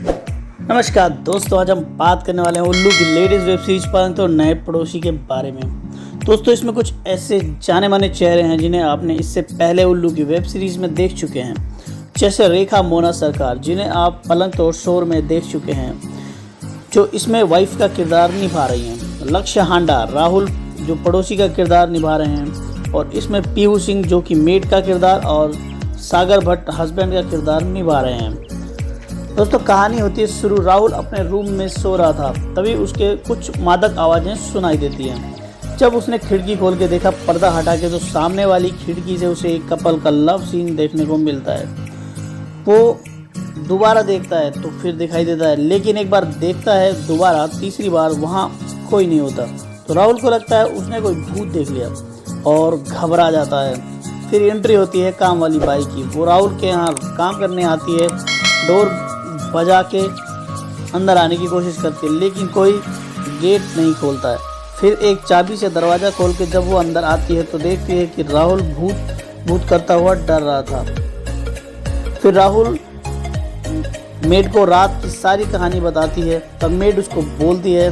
नमस्कार दोस्तों, आज हम बात करने वाले हैं उल्लू की लेटेस्ट वेब सीरीज पर तो नए पड़ोसी के बारे में। दोस्तों, इसमें कुछ ऐसे जाने माने चेहरे हैं जिन्हें आपने इससे पहले उल्लू की वेब सीरीज में देख चुके हैं, जैसे रेखा मोना सरकार, जिन्हें आप पलंग तोड़ शोर में देख चुके हैं, जो इसमें वाइफ का किरदार निभा रही हैं। लक्ष्य हांडा राहुल जो पड़ोसी का किरदार निभा रहे हैं, और इसमें पीहू सिंह जो कि मेड का किरदार और सागर भट्ट हस्बैंड का किरदार निभा रहे हैं। दोस्तों, कहानी होती है शुरू। राहुल अपने रूम में सो रहा था, तभी उसके कुछ मादक आवाज़ें सुनाई देती हैं। जब उसने खिड़की खोल के देखा, पर्दा हटा के, तो सामने वाली खिड़की से उसे एक कपल का लव सीन देखने को मिलता है। वो दोबारा देखता है तो फिर दिखाई देता है, लेकिन एक बार देखता है दोबारा, तीसरी बार वहाँ कोई नहीं होता। तो राहुल को लगता है उसने कोई भूत देख लिया और घबरा जाता है। फिर एंट्री होती है काम वाली बाई की। वो राहुल के यहाँ काम करने आती है, डोर बजा के अंदर आने की कोशिश करती है, लेकिन कोई गेट नहीं खोलता है। फिर एक चाबी से दरवाज़ा खोल के जब वो अंदर आती है तो देखती है कि राहुल भूत करता हुआ डर रहा था। फिर राहुल मेड को रात की सारी कहानी बताती है। तब मेड उसको बोलती है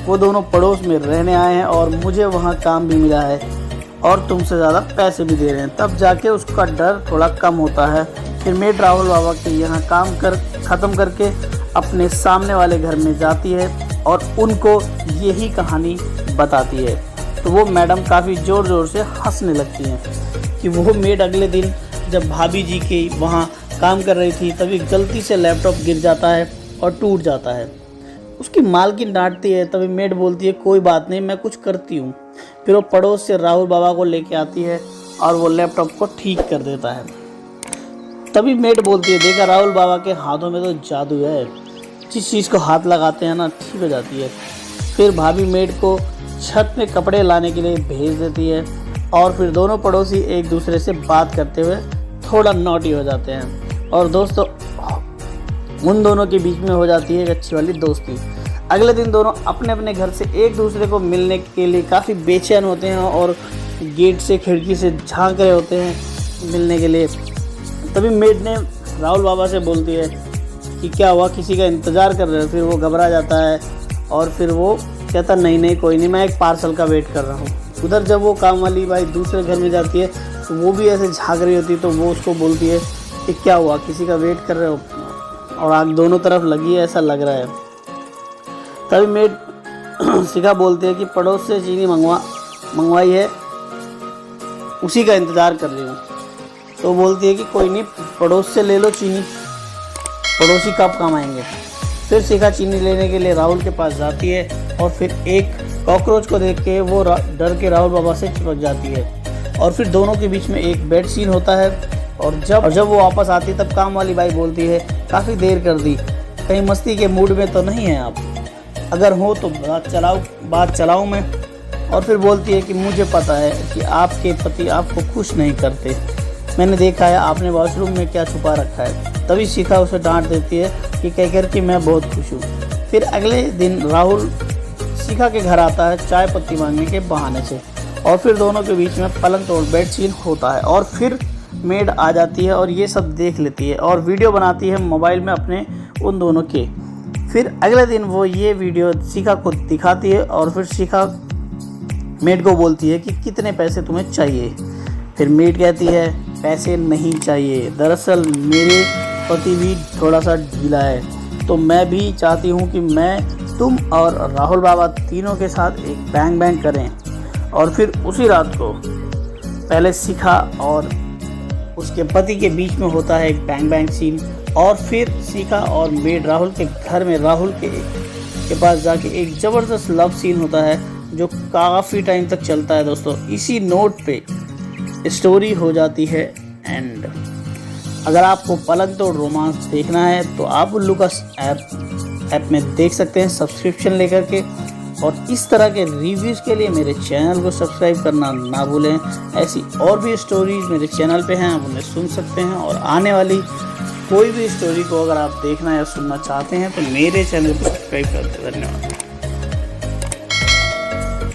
वो दोनों पड़ोस में रहने आए हैं और मुझे वहाँ काम भी मिला है और तुमसे ज़्यादा पैसे भी दे रहे हैं। तब जाके उसका डर थोड़ा कम होता है। फिर मेड राहुल बाबा के यहाँ काम ख़त्म करके अपने सामने वाले घर में जाती है और उनको यही कहानी बताती है। तो वो मैडम काफ़ी ज़ोर ज़ोर से हंसने लगती हैं कि वो मेड अगले दिन जब भाभी जी के वहाँ काम कर रही थी, तभी गलती से लैपटॉप गिर जाता है और टूट जाता है। उसकी मालकिन डांटती है, तभी मेड बोलती है कोई बात नहीं, मैं कुछ करती हूँ। फिर वो पड़ोस से राहुल बाबा को लेके आती है और वो लैपटॉप को ठीक कर देता है। तभी मेड बोलती है देखा राहुल बाबा के हाथों में तो जादू है, जिस चीज़ को हाथ लगाते हैं ना ठीक हो जाती है। फिर भाभी मेड को छत में कपड़े लाने के लिए भेज देती है और फिर दोनों पड़ोसी एक दूसरे से बात करते हुए थोड़ा नॉटी हो जाते हैं। और दोस्तों, उन दोनों के बीच में हो जाती है एक अच्छी वाली दोस्ती। अगले दिन दोनों अपने अपने घर से एक दूसरे को मिलने के लिए काफ़ी बेचैन होते हैं और गेट से खिड़की से झांक रहे होते हैं मिलने के लिए। तभी मेड ने राहुल बाबा से बोलती है कि क्या हुआ, किसी का इंतज़ार कर रहे हो। फिर वो घबरा जाता है और फिर वो कहता नहीं कोई नहीं, मैं एक पार्सल का वेट कर रहा हूँ। उधर जब वो काम वाली भाई दूसरे घर में जाती है तो वो भी ऐसे झांक रही होती है, तो वो उसको बोलती है कि क्या हुआ, किसी का वेट कर रहे हो और आग दोनों तरफ लगी है ऐसा लग रहा है। तभी मेड शिखा बोलती है कि पड़ोस से चीनी मंगवाई है, उसी का इंतज़ार कर रही हूँ। तो बोलती है कि कोई नहीं, पड़ोस से ले लो चीनी, पड़ोसी कब काम आएंगे। फिर शिखा चीनी लेने के लिए राहुल के पास जाती है और फिर एक कॉकरोच को देख के वो डर के राहुल बाबा से चिपक जाती है और फिर दोनों के बीच में एक बेड सीन होता है। और जब वो वापस आती है तब काम वाली बाई बोलती है काफ़ी देर कर दी, कहीं मस्ती के मूड में तो नहीं है आप, अगर हो तो बात चलाऊँ मैं। और फिर बोलती है कि मुझे पता है कि आपके पति आपको खुश नहीं करते, मैंने देखा है आपने वॉशरूम में क्या छुपा रखा है। तभी शिखा उसे डांट देती है कि कहकर कि मैं बहुत खुश हूँ। फिर अगले दिन राहुल शिखा के घर आता है चाय पत्ती मांगने के बहाने से और फिर दोनों के बीच में पलंग तोड़ बेड सीन होता है। और फिर मेड आ जाती है और ये सब देख लेती है और वीडियो बनाती है मोबाइल में अपने उन दोनों के। फिर अगले दिन वो ये वीडियो शिखा को दिखाती है और फिर शिखा मेड को बोलती है कि कितने पैसे तुम्हें चाहिए। फिर मेड कहती है पैसे नहीं चाहिए, दरअसल मेरे पति भी थोड़ा सा ढीला है, तो मैं भी चाहती हूँ कि मैं तुम और राहुल बाबा तीनों के साथ एक बैंग करें। और फिर उसी रात को पहले शिखा और उसके पति के बीच में होता है एक बैंग सीन और फिर शिखा और मेड राहुल के घर में राहुल के पास जाके एक ज़बरदस्त लव सीन होता है जो काफ़ी टाइम तक चलता है। दोस्तों, इसी नोट पे स्टोरी हो जाती है एंड। अगर आपको पलंग तोड़ रोमांस देखना है तो आप उल्लू का ऐप में देख सकते हैं सब्सक्रिप्शन लेकर के। और इस तरह के रिव्यूज़ के लिए मेरे चैनल को सब्सक्राइब करना ना भूलें। ऐसी और भी स्टोरीज़ मेरे चैनल पे हैं, आप उन्हें सुन सकते हैं। और आने वाली कोई भी स्टोरी को अगर आप देखना या सुनना चाहते हैं तो मेरे चैनल को सब्सक्राइब कर दें। धन्यवाद।